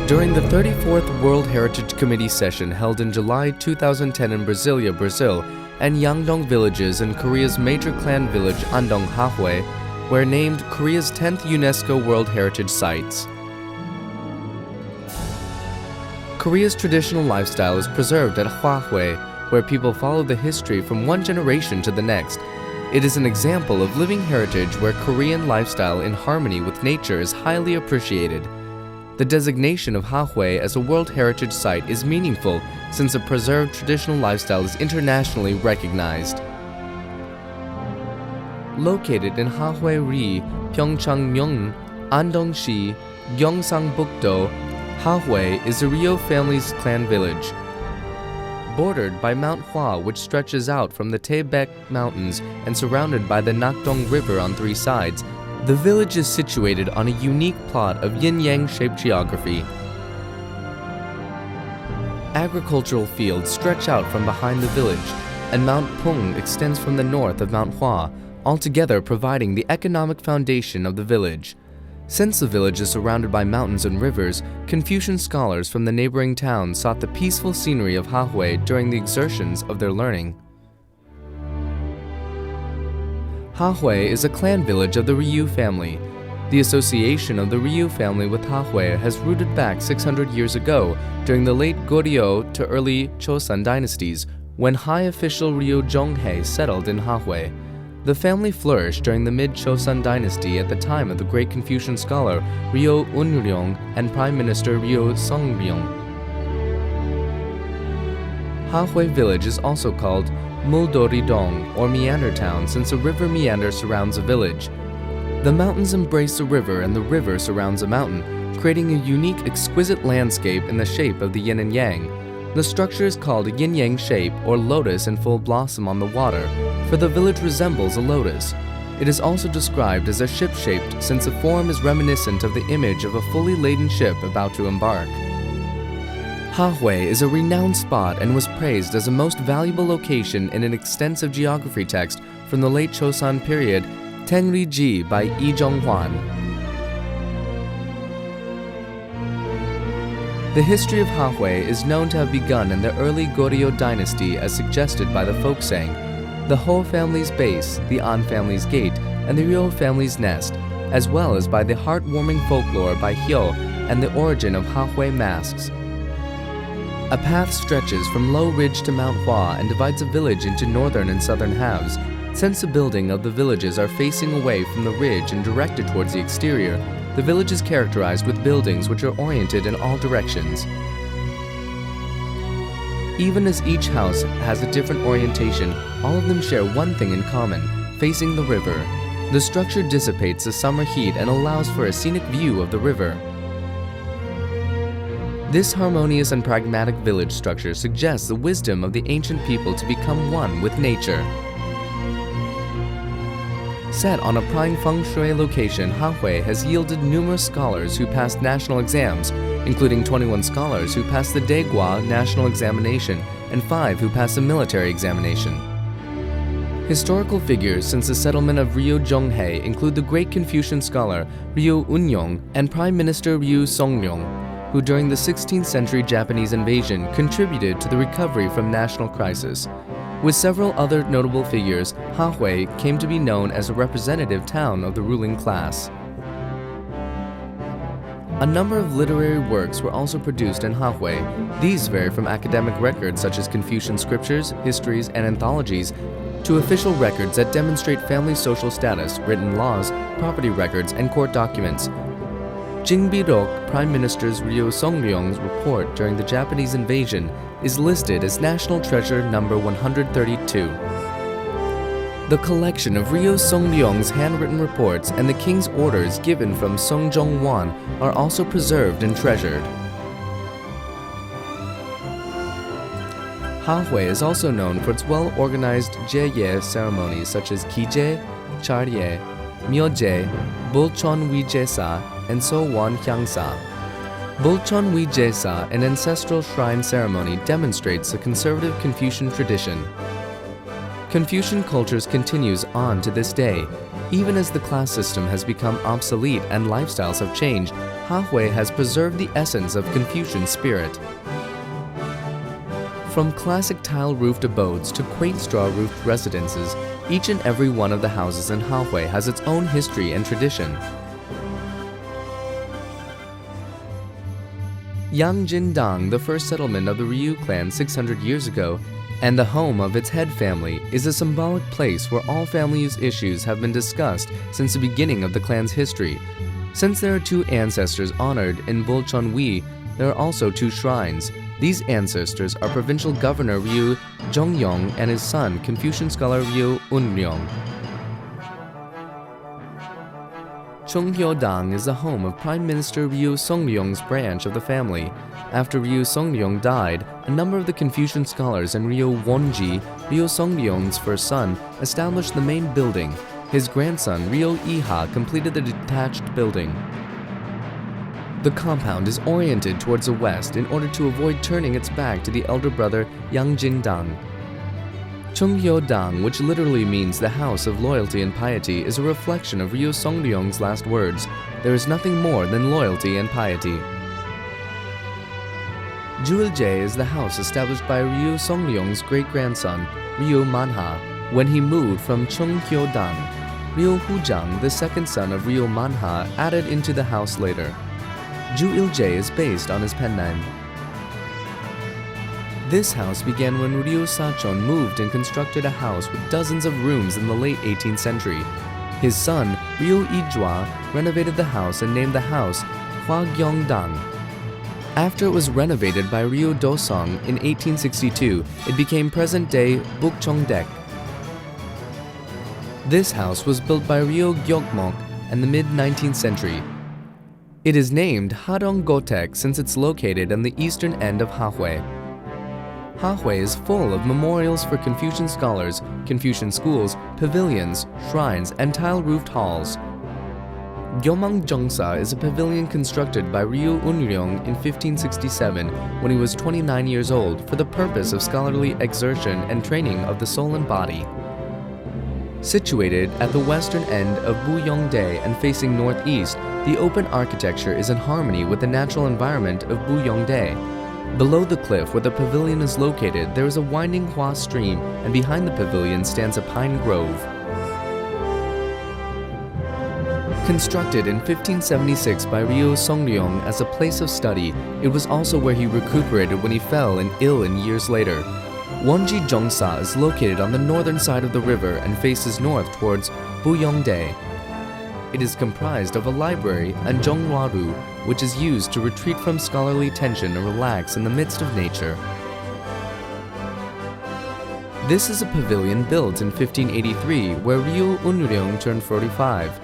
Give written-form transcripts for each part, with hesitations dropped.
During the 34th World Heritage Committee session held in July 2010 in Brasilia, Brazil, and Yangdong villages in Korea's major clan village Andong Hahue were named Korea's 10th UNESCO World Heritage Sites. Korea's traditional lifestyle is preserved at Hwahue, where people follow the history from one generation to the next. It is an example of living heritage where Korean lifestyle in harmony with nature is highly appreciated. The designation of Hahue as a World Heritage Site is meaningful since a preserved traditional lifestyle is internationally recognized. Located in Hahue-ri, Pyeongchang-myeong, Andong-si, Gyeongsang-bukdo, Hahue is the Ryo family's clan village. Bordered by Mount Hua, which stretches out from the Taebaek Mountains and surrounded by the Nakdong River on three sides, the village is situated on a unique plot of yin-yang shaped geography. Agricultural fields stretch out from behind the village, and Mount Pung extends from the north of Mount Hua, altogether providing the economic foundation of the village. Since the village is surrounded by mountains and rivers, Confucian scholars from the neighboring towns sought the peaceful scenery of Hahue during the exertions of their learning. Hahue is a clan village of the Ryu family. The association of the Ryu family with Hahue has rooted back 600 years ago during the late Goryeo to early Chosun dynasties, when high official Ryo Jonghae settled in Hahue. The family flourished during the mid-Chosun dynasty at the time of the great Confucian scholar Ryo Unryong and Prime Minister Ryo Songryong. Hahue village is also called Muldori-dong, or Meander Town, since a river meander surrounds the village. The mountains embrace the river and the river surrounds the mountain, creating a unique, exquisite landscape in the shape of the yin and yang. The structure is called a yin-yang shape, or lotus in full blossom on the water, for the village resembles a lotus. It is also described as a ship-shaped, since the form is reminiscent of the image of a fully laden ship about to embark. Hahue is a renowned spot and was praised as a most valuable location in an extensive geography text from the late Chosun period, Tenri-ji by Yi Zhonghwan. The history of Hahue is known to have begun in the early Goryeo dynasty as suggested by the folk saying, the Ho family's base, the An family's gate, and the Ryo family's nest, as well as by the heartwarming folklore by Hyo and the origin of Hahue masks. A path stretches from Low Ridge to Mount Hua and divides the village into northern and southern halves. Since the building of the villages are facing away from the ridge and directed towards the exterior, the village is characterized with buildings which are oriented in all directions. Even as each house has a different orientation, all of them share one thing in common, facing the river. The structure dissipates the summer heat and allows for a scenic view of the river. This harmonious and pragmatic village structure suggests the wisdom of the ancient people to become one with nature. Set on a prime feng shui location, Hahue has yielded numerous scholars who passed national exams, including 21 scholars who passed the Daegwa national examination and 5 who passed the military examination. Historical figures since the settlement of Ryo Jonghae include the great Confucian scholar Ryo Unryong and Prime Minister Ryo Songryong, who during the 16th century Japanese invasion contributed to the recovery from national crisis. With several other notable figures, Hahue came to be known as a representative town of the ruling class. A number of literary works were also produced in Hahue. These vary from academic records such as Confucian scriptures, histories, and anthologies, to official records that demonstrate family social status, written laws, property records, and court documents. Jingbirok, Prime Minister Ryo Songryong's report during the Japanese invasion, is listed as National Treasure number 132. The collection of Ryo Songryong's handwritten reports and the king's orders given from Songjong-wan are also preserved and treasured. Hahue is also known for its well-organized Jeye ceremonies such as Kije, Charye, Myoje, Bulchon Wijesa, and Sowon Hyangsa. Bulchon Wijesa, an ancestral shrine ceremony, demonstrates the conservative Confucian tradition. Confucian culture continues on to this day. Even as the class system has become obsolete and lifestyles have changed, Hahui has preserved the essence of Confucian spirit. From classic tile-roofed abodes to quaint straw-roofed residences, each and every one of the houses in Hahui has its own history and tradition. Yangjindang, the first settlement of the Ryu clan 600 years ago, and the home of its head family, is a symbolic place where all family issues have been discussed since the beginning of the clan's history. Since there are two ancestors honored in Bulcheonwi, there are also two shrines. These ancestors are Provincial Governor Ryu Jongyong and his son, Confucian scholar Ryu Unryong. Chunghyo-dang is the home of Prime Minister Ryu Songryong's branch of the family. After Ryu Songryong died, a number of the Confucian scholars and Ryu Wonji, Ryu Songryong's first son, established the main building. His grandson, Ryu Iha, completed the detached building. The compound is oriented towards the west in order to avoid turning its back to the elder brother Yangjindang. Chunghyo-dang, which literally means the house of loyalty and piety, is a reflection of Ryu Songryong's last words: "There is nothing more than loyalty and piety." Juiljae is the house established by Ryu Songryong's great-grandson, Ryu Manha, when he moved from Chunghyo-dang. Ryu Hujang, the second son of Ryu Manha, added into the house later. Juiljae is based on his pen name. This house began when Ryu Sachon moved and constructed a house with dozens of rooms in the late 18th century. His son, Ryu Ijua, renovated the house and named the house Hwagyeongdang. After it was renovated by Ryu Dosong in 1862, it became present-day Bukcheongdek. This house was built by Ryu Gyokmok in the mid-19th century. It is named Hadong-gotek since it's located on the eastern end of Hahui. Hahui is full of memorials for Confucian scholars, Confucian schools, pavilions, shrines, and tile-roofed halls. Gyeomang Jongsa is a pavilion constructed by Ryu Unryong in 1567 when he was 29 years old for the purpose of scholarly exertion and training of the soul and body. Situated at the western end of Buyongdae and facing northeast, the open architecture is in harmony with the natural environment of Buyongdae. Below the cliff where the pavilion is located, there is a winding Hua stream, and behind the pavilion stands a pine grove. Constructed in 1576 by Ryu Songryong as a place of study, it was also where he recuperated when he fell ill years later. Wonji Jongsa is located on the northern side of the river and faces north towards Buyongdae. It is comprised of a library and Zhonghwaru, which is used to retreat from scholarly tension and relax in the midst of nature. This is a pavilion built in 1583 where Ryu Unryong turned 45.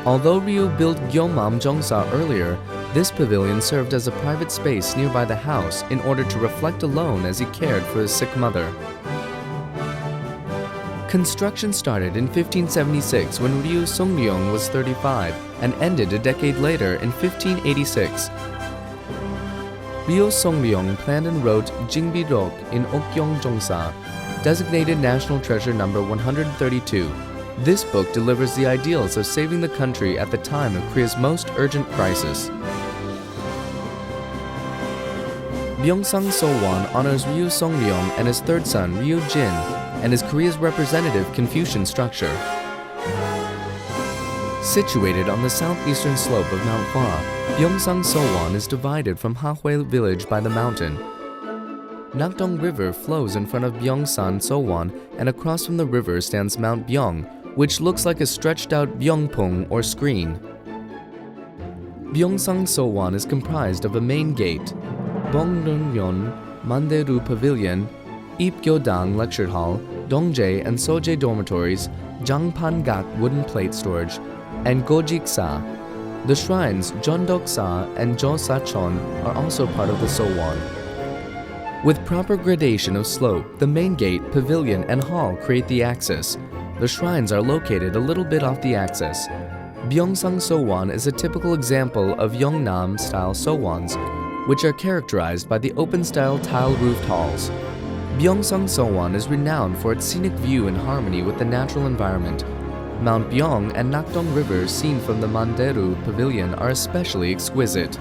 Although Ryu built Gyeomam Jongsa earlier, this pavilion served as a private space nearby the house in order to reflect alone as he cared for his sick mother. Construction started in 1576 when Ryu Songryong was 35 and ended a decade later in 1586. Ryu Songryong planned and wrote Jingbirok in Okgyong Jongsa, designated National Treasure number 132. This book delivers the ideals of saving the country at the time of Korea's most urgent crisis. Byeongsang Sowan honors Ryu Songryong and his third son Ryu Jin, and is Korea's representative Confucian structure. Situated on the southeastern slope of Mount Hua, Byeongsang Sowan is divided from Hahui village by the mountain. Nakdong River flows in front of Byeongsan Sowan, and across from the river stands Mount Byeong, which looks like a stretched-out Byeongpung or screen. Byeongsang Sowan is comprised of a main gate, Bongdongyeon, Manderu Pavilion, Ipgyodang Lecture Hall, Dongjae and Sojae dormitories, Jangpangak wooden plate storage, and Gojiksa. The shrines Jeondoksa and Josachon are also part of the Sowan. With proper gradation of slope, the main gate, pavilion, and hall create the axis. The shrines are located a little bit off the axis. Byeongsang Sowan is a typical example of Yeongnam-style Sowans, which are characterized by the open-style tile-roofed halls. Byeongsang Sowan is renowned for its scenic view in harmony with the natural environment. Mount Byong and Nakdong rivers seen from the Manderu Pavilion are especially exquisite.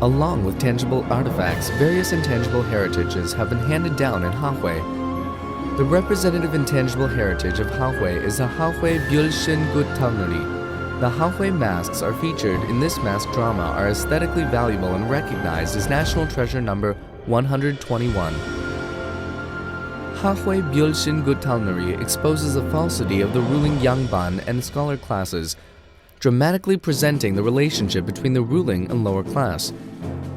Along with tangible artifacts, various intangible heritages have been handed down in Hahui. The representative intangible heritage of Hahui is the Hahui Byulshin Guttalnuri. The Hahui masks are featured in this mask drama are aesthetically valuable and recognized as National Treasure number 121. Hahui Byulshin Guttalnuri exposes the falsity of the ruling Yangban and scholar classes, dramatically presenting the relationship between the ruling and lower class.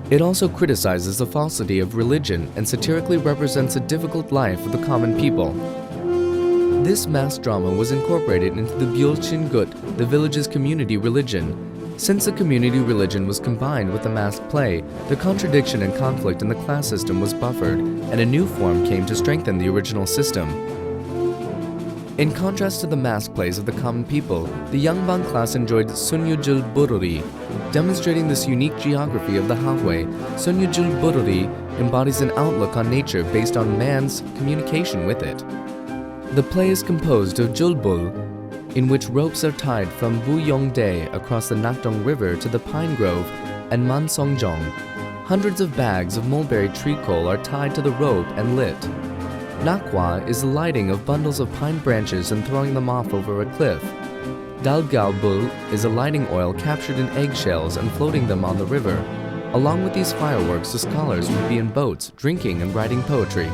It also criticizes the falsity of religion and satirically represents the difficult life of the common people. This mass drama was incorporated into the Byulshin Gut, the village's community religion. Since the community religion was combined with the mask play, the contradiction and conflict in the class system was buffered, and a new form came to strengthen the original system. In contrast to the mask plays of the common people, the Yangban class enjoyed Sunyujul Bururi. Demonstrating this unique geography of the Hahui, Sunyujul Bururi embodies an outlook on nature based on man's communication with it. The play is composed of Julbul, in which ropes are tied from Buyongdae across the Nakdong River to the Pine Grove and Mansongjong. Hundreds of bags of mulberry tree coal are tied to the rope and lit. Nakwa is the lighting of bundles of pine branches and throwing them off over a cliff. Dalgalbul is a lighting oil captured in eggshells and floating them on the river. Along with these fireworks, the scholars would be in boats, drinking and writing poetry.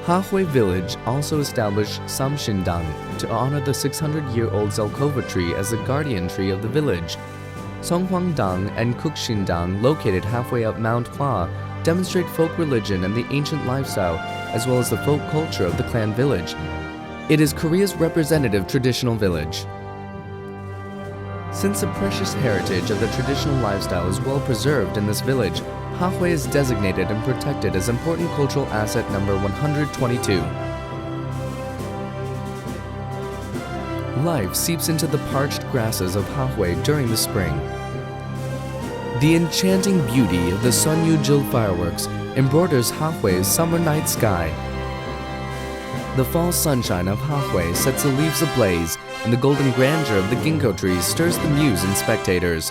Hahui village also established Samshindang to honor the 600-year-old Zelkova tree as the guardian tree of the village. Songhuangdang and Kuxindang, located halfway up Mount Hua, demonstrate folk religion and the ancient lifestyle, as well as the folk culture of the clan village. It is Korea's representative traditional village. Since the precious heritage of the traditional lifestyle is well preserved in this village, Hahui is designated and protected as important cultural asset number 122. Life seeps into the parched grasses of Hahui during the spring. The enchanting beauty of the Sunyujul fireworks embroiders Hahui's summer night sky. The fall sunshine of Hahui sets the leaves ablaze, and the golden grandeur of the ginkgo trees stirs the muse in spectators.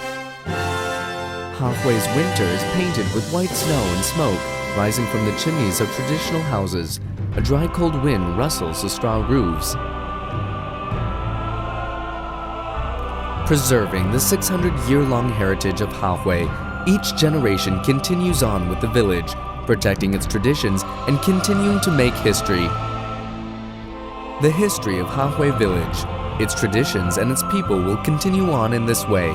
Hahui's winter is painted with white snow and smoke rising from the chimneys of traditional houses. A dry cold wind rustles the straw roofs. Preserving the 600-year-long heritage of Hahui, each generation continues on with the village, protecting its traditions and continuing to make history. The history of Hahui village, its traditions and its people will continue on in this way.